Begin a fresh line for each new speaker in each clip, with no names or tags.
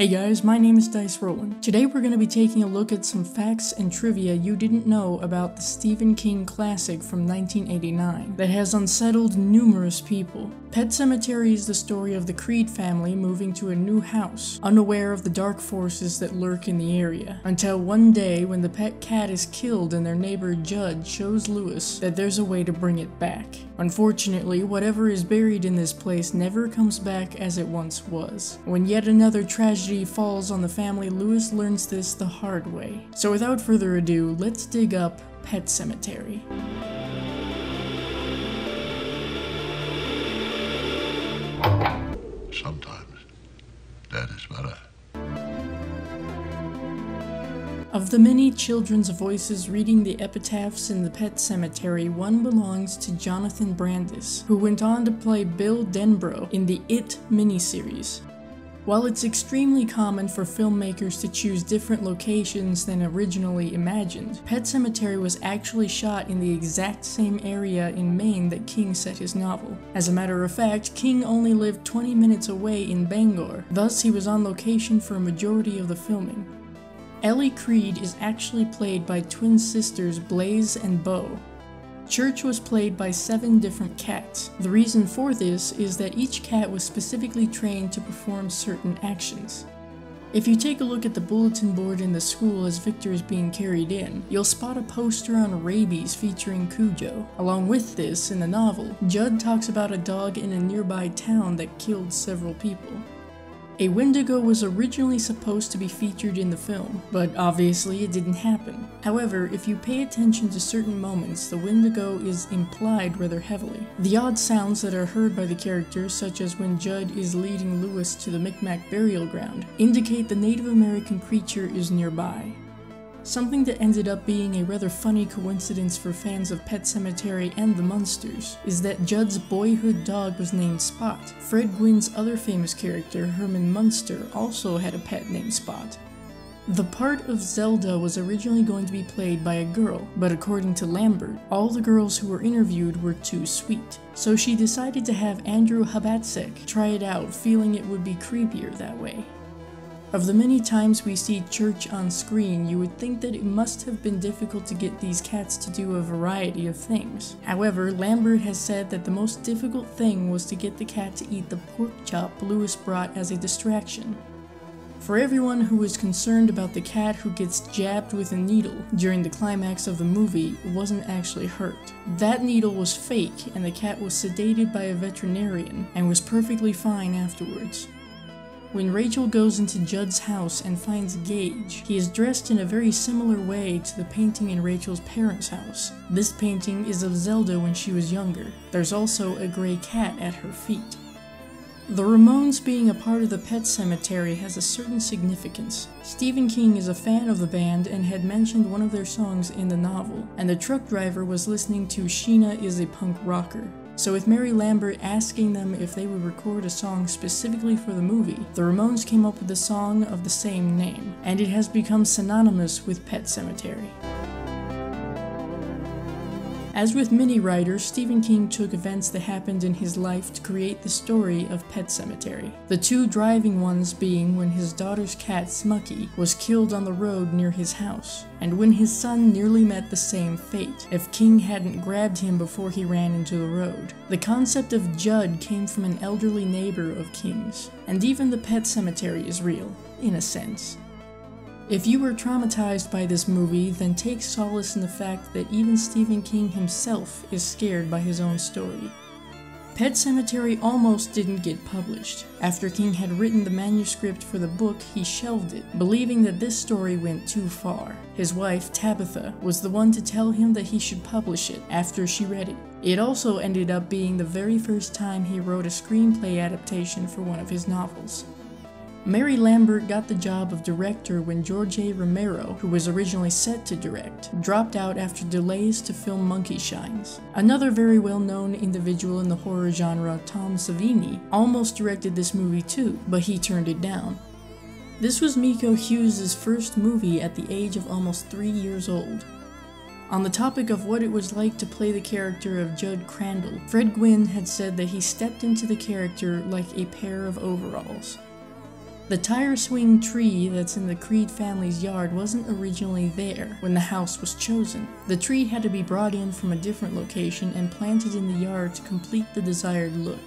Hey guys, my name is Rollen. Today we're going to be taking a look at some facts and trivia you didn't know about the Stephen King classic from 1989 that has unsettled numerous people. Pet Sematary is the story of the Creed family moving to a new house, unaware of the dark forces that lurk in the area, until one day when the pet cat is killed and their neighbor Judd shows Lewis that there's a way to bring it back. Unfortunately, whatever is buried in this place never comes back as it once was. When yet another tragedy falls on the family, Lewis learns this the hard way. So without further ado, let's dig up Pet Sematary.
Sometimes that is better.
Of the many children's voices reading the epitaphs in the Pet Sematary, one belongs to Jonathan Brandis, who went on to play Bill Denbrough in the It miniseries. While it's extremely common for filmmakers to choose different locations than originally imagined, Pet Sematary was actually shot in the exact same area in Maine that King set his novel. As a matter of fact, King only lived 20 minutes away in Bangor, thus he was on location for a majority of the filming. Ellie Creed is actually played by twin sisters Blaze and Beau. Church was played by 7 different cats. The reason for this is that each cat was specifically trained to perform certain actions. If you take a look at the bulletin board in the school as Victor is being carried in, you'll spot a poster on rabies featuring Cujo. Along with this, in the novel, Judd talks about a dog in a nearby town that killed several people. A Wendigo was originally supposed to be featured in the film, but obviously it didn't happen. However, if you pay attention to certain moments, the Wendigo is implied rather heavily. The odd sounds that are heard by the characters, such as when Judd is leading Lewis to the Micmac burial ground, indicate the Native American creature is nearby. Something that ended up being a rather funny coincidence for fans of Pet Sematary and the Munsters is that Judd's boyhood dog was named Spot. Fred Gwynne's other famous character, Herman Munster, also had a pet named Spot. The part of Zelda was originally going to be played by a girl, but according to Lambert, all the girls who were interviewed were too sweet. So she decided to have Andrew Habatsek try it out, feeling it would be creepier that way. Of the many times we see Church on screen, you would think that it must have been difficult to get these cats to do a variety of things. However, Lambert has said that the most difficult thing was to get the cat to eat the pork chop Lewis brought as a distraction. For everyone who is concerned about the cat who gets jabbed with a needle during the climax of the movie, wasn't actually hurt. That needle was fake, and the cat was sedated by a veterinarian and was perfectly fine afterwards. When Rachel goes into Judd's house and finds Gage, he is dressed in a very similar way to the painting in Rachel's parents' house. This painting is of Zelda when she was younger. There's also a gray cat at her feet. The Ramones being a part of the Pet Sematary has a certain significance. Stephen King is a fan of the band and had mentioned one of their songs in the novel, and the truck driver was listening to Sheena is a Punk Rocker. So with Mary Lambert asking them if they would record a song specifically for the movie, the Ramones came up with a song of the same name, and it has become synonymous with Pet Sematary. As with many writers, Stephen King took events that happened in his life to create the story of Pet Sematary. The 2 driving ones being when his daughter's cat, Smucky, was killed on the road near his house, and when his son nearly met the same fate if King hadn't grabbed him before he ran into the road. The concept of Judd came from an elderly neighbor of King's, and even the Pet Sematary is real, in a sense. If you were traumatized by this movie, then take solace in the fact that even Stephen King himself is scared by his own story. Pet Sematary almost didn't get published. After King had written the manuscript for the book, he shelved it, believing that this story went too far. His wife, Tabitha, was the one to tell him that he should publish it after she read it. It also ended up being the very first time he wrote a screenplay adaptation for one of his novels. Mary Lambert got the job of director when George A. Romero, who was originally set to direct, dropped out after delays to film Monkey Shines. Another very well-known individual in the horror genre, Tom Savini, almost directed this movie too, but he turned it down. This was Miko Hughes' first movie at the age of almost 3 years old. On the topic of what it was like to play the character of Judd Crandall, Fred Gwynne had said that he stepped into the character like a pair of overalls. The tire swing tree that's in the Creed family's yard wasn't originally there when the house was chosen. The tree had to be brought in from a different location and planted in the yard to complete the desired look.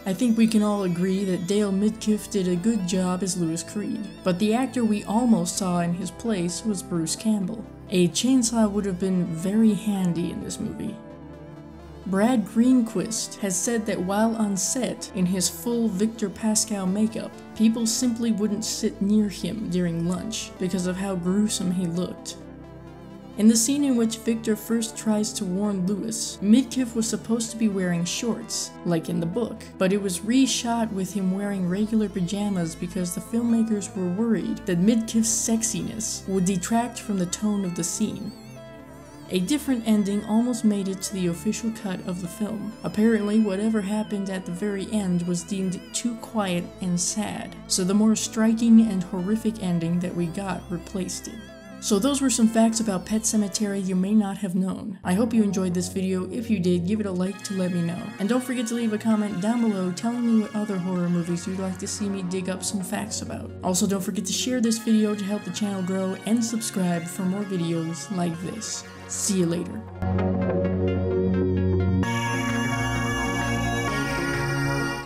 I think we can all agree that Dale Midkiff did a good job as Louis Creed, but the actor we almost saw in his place was Bruce Campbell. A chainsaw would have been very handy in this movie. Brad Greenquist has said that while on set, in his full Victor Pascal makeup, people simply wouldn't sit near him during lunch because of how gruesome he looked. In the scene in which Victor first tries to warn Louis, Midkiff was supposed to be wearing shorts, like in the book, but it was reshot with him wearing regular pajamas because the filmmakers were worried that Midkiff's sexiness would detract from the tone of the scene. A different ending almost made it to the official cut of the film. Apparently, whatever happened at the very end was deemed too quiet and sad, so the more striking and horrific ending that we got replaced it. So those were some facts about Pet Sematary you may not have known. I hope you enjoyed this video. If you did, give it a like to let me know. And don't forget to leave a comment down below telling me what other horror movies you'd like to see me dig up some facts about. Also, don't forget to share this video to help the channel grow and subscribe for more videos like this. See you later.